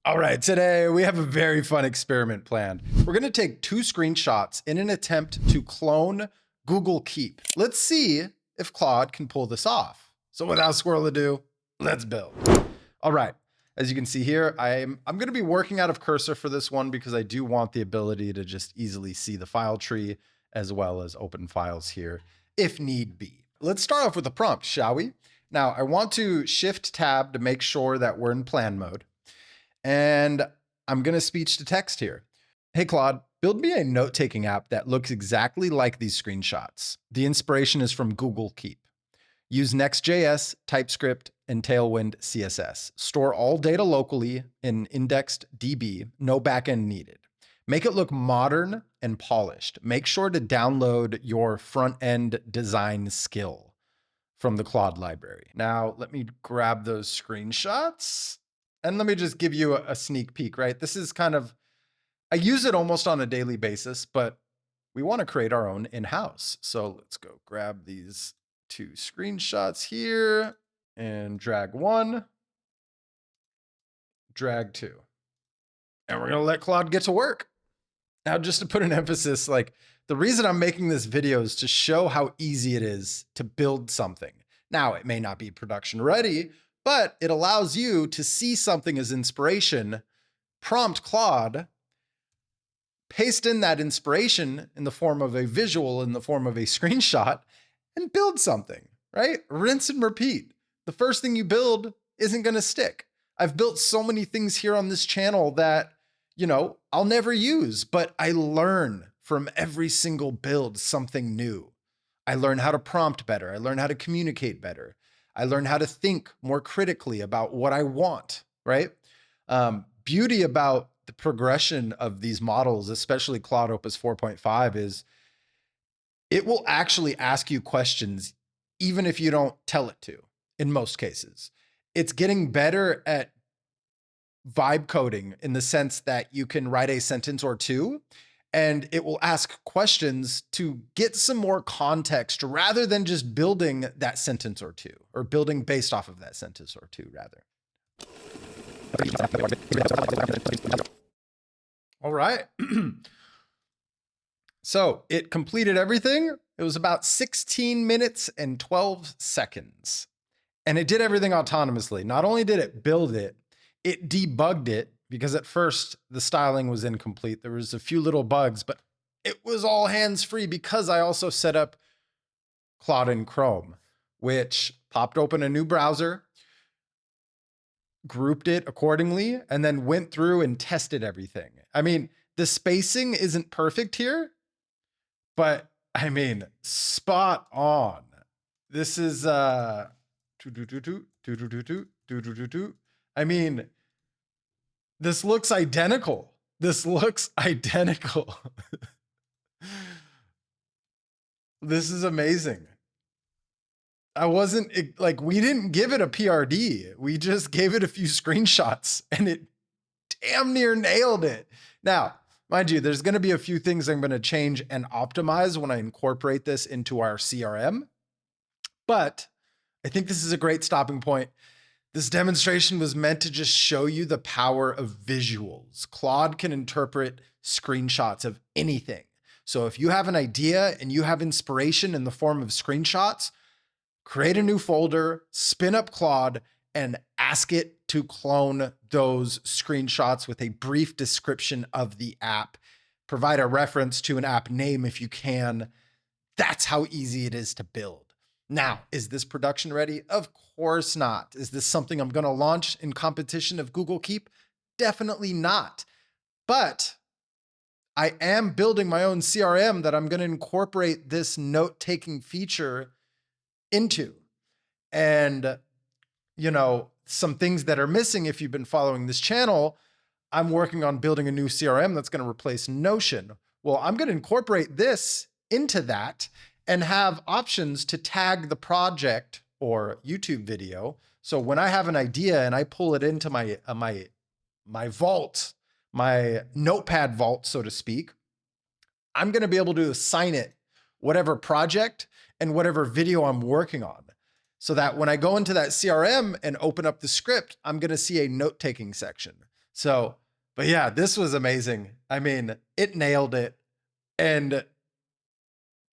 All right, today we have a very fun experiment planned. We're gonna take 2 screenshots in an attempt to clone Google Keep. Let's see if Claude can pull this off. So without squirrel ado, let's build. All right, as you can see here, I'm gonna be working out of cursor for this one because I do want the ability to just easily see the file tree as well as open files here if need be. Let's start off with a prompt, shall we? Now I want to shift tab to make sure that we're in plan mode. And I'm going to speech to text here. Hey, Claude, build me a note-taking app that looks exactly like these screenshots. The inspiration is from Google Keep. Use Next.js, TypeScript, and Tailwind CSS. Store all data locally in IndexedDB, no backend needed. Make it look modern and polished. Make sure to download your front-end design skill from the Claude library. Now, let me grab those screenshots. And let me just give you a sneak peek, right? This is kind of, I use it almost on a daily basis, but we want to create our own in-house. So let's go grab these 2 screenshots here and drag 1, drag 2. And we're going to let Claude get to work. Now, just to put an emphasis, like the reason I'm making this video is to show how easy it is to build something. Now, it may not be production ready, but it allows you to see something as inspiration, prompt Claude, paste in that inspiration in the form of a visual, in the form of a screenshot, and build something, right? Rinse and repeat. The first thing you build isn't going to stick. I've built so many things here on this channel that, you know, I'll never use, but I learn from every single build something new. I learn how to prompt better. I learn how to communicate better. I learn how to think more critically about what I want, right? Beauty about the progression of these models, especially Claude Opus 4.5, is it will actually ask you questions even if you don't tell it to, in most cases. It's getting better at vibe coding in the sense that you can write a sentence or two and it will ask questions to get some more context rather than just building that sentence or two, or building based off of that sentence or two, rather. All right. So it completed everything. It was about 16 minutes and 12 seconds. And it did everything autonomously. Not only did it build it, it debugged it, because at first the styling was incomplete. There was a few little bugs, but it was all hands-free because I also set up Claude in Chrome, which popped open a new browser, grouped it accordingly, and then went through and tested everything. I mean, the spacing isn't perfect here, but I mean, spot on. This is I mean, this looks identical. This looks identical. This is amazing. I wasn't like, we didn't give it a PRD. We just gave it a few screenshots and it damn near nailed it. Now, mind you, there's going to be a few things I'm going to change and optimize when I incorporate this into our CRM. But I think this is a great stopping point. This demonstration was meant to just show you the power of visuals. Claude can interpret screenshots of anything. So if you have an idea and you have inspiration in the form of screenshots, create a new folder, spin up Claude, and ask it to clone those screenshots with a brief description of the app. Provide a reference to an app name if you can. That's how easy it is to build. Now, is this production ready? Of course not. Is this something I'm going to launch in competition of Google Keep? Definitely not. But I am building my own CRM that I'm going to incorporate this note-taking feature into. And, you know, some things that are missing if you've been following this channel, I'm working on building a new CRM that's going to replace Notion. Well, I'm going to incorporate this into that and have options to tag the project or YouTube video. So when I have an idea and I pull it into my vault, my notepad vault, so to speak, I'm going to be able to assign it whatever project and whatever video I'm working on, so that when I go into that CRM and open up the script, I'm going to see a note-taking section. So, but yeah, this was amazing. I mean, it nailed it. And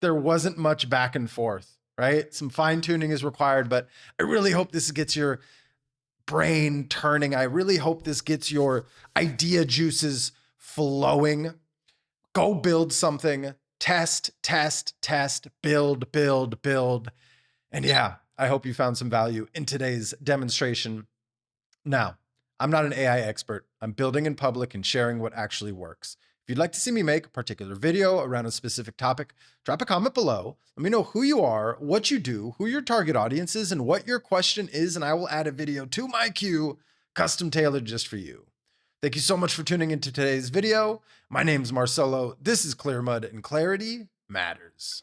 there wasn't much back and forth, right? Some fine tuning is required, but I really hope this gets your brain turning. I really hope this gets your idea juices flowing. Go build something, test, test, test, build, build, build. And yeah, I hope you found some value in today's demonstration. Now, I'm not an AI expert. I'm building in public and sharing what actually works. If you'd like to see me make a particular video around a specific topic, drop a comment below. Let me know who you are, what you do, who your target audience is, and what your question is, and I will add a video to my queue, custom tailored just for you. Thank you so much for tuning into today's video. My name is Marcelo. This is Clearmud, and clarity matters.